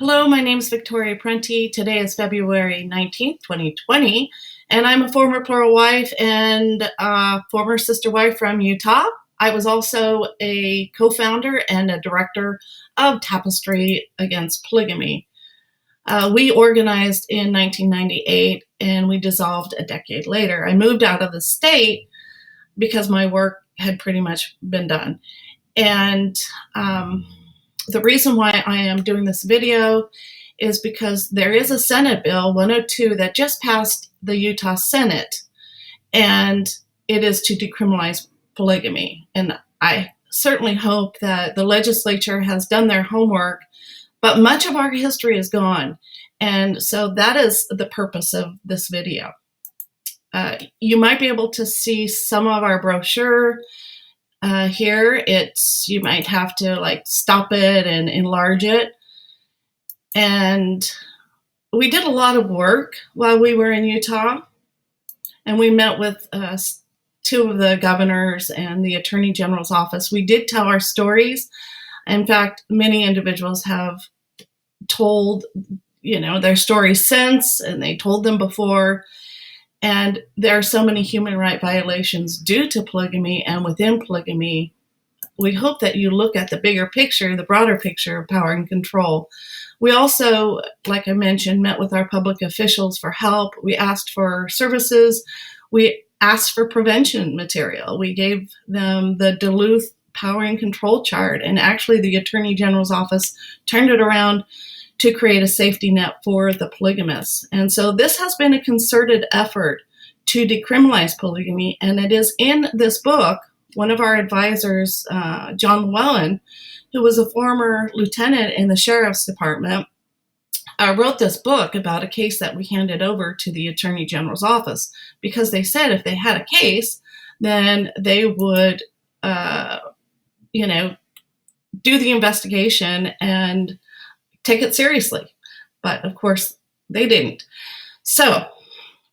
Hello, my name is Victoria Prenti. Today is February 19th, 2020, and I'm a former plural wife and former sister wife from Utah. I was also a co-founder and a director of Tapestry Against Polygamy. We organized in 1998 and we dissolved a decade later. I moved out of the state because my work had pretty much been done. And the reason why I am doing this video is because there is a Senate Bill 102 that just passed the Utah Senate, and it is to decriminalize polygamy. And I certainly hope that the legislature has done their homework, but much of our history is gone. And so that is the purpose of this video. You might be able to see some of our brochure here. You might have to stop it and enlarge it. And we did a lot of work while we were in Utah, and we met with two of the governors and the Attorney General's office. We did tell our stories. In fact, many individuals have told, their stories since, and they told them before. And there are so many human rights violations due to polygamy and within polygamy. We hope that you look at the bigger picture, the broader picture of power and control. We also, like I mentioned, met with our public officials for help. We asked for services. We asked for prevention material. We gave them the Duluth power and control chart. And actually, the Attorney General's office turned it around to create a safety net for the polygamists. And so this has been a concerted effort to decriminalize polygamy. And it is in this book, one of our advisors, John Llewellyn, who was a former lieutenant in the sheriff's department, wrote this book about a case that we handed over to the Attorney General's office, because they said if they had a case, then they would, do the investigation and take it seriously. But of course, they didn't. So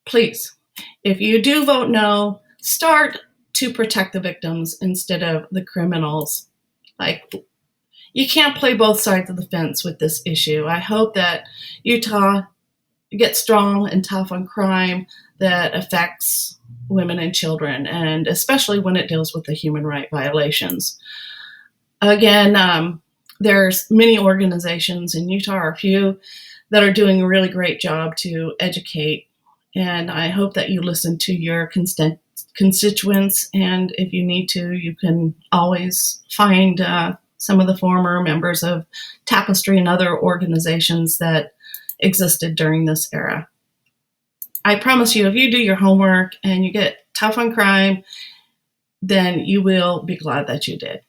please, if you do vote no, start to protect the victims instead of the criminals. You can't play both sides of the fence with this issue. I hope that Utah gets strong and tough on crime that affects women and children, and especially when it deals with the human rights violations. Again, there's many organizations in Utah, or a few, that are doing a really great job to educate. And I hope that you listen to your constituents. And if you need to, you can always find some of the former members of Tapestry and other organizations that existed during this era. I promise you, if you do your homework and you get tough on crime, then you will be glad that you did.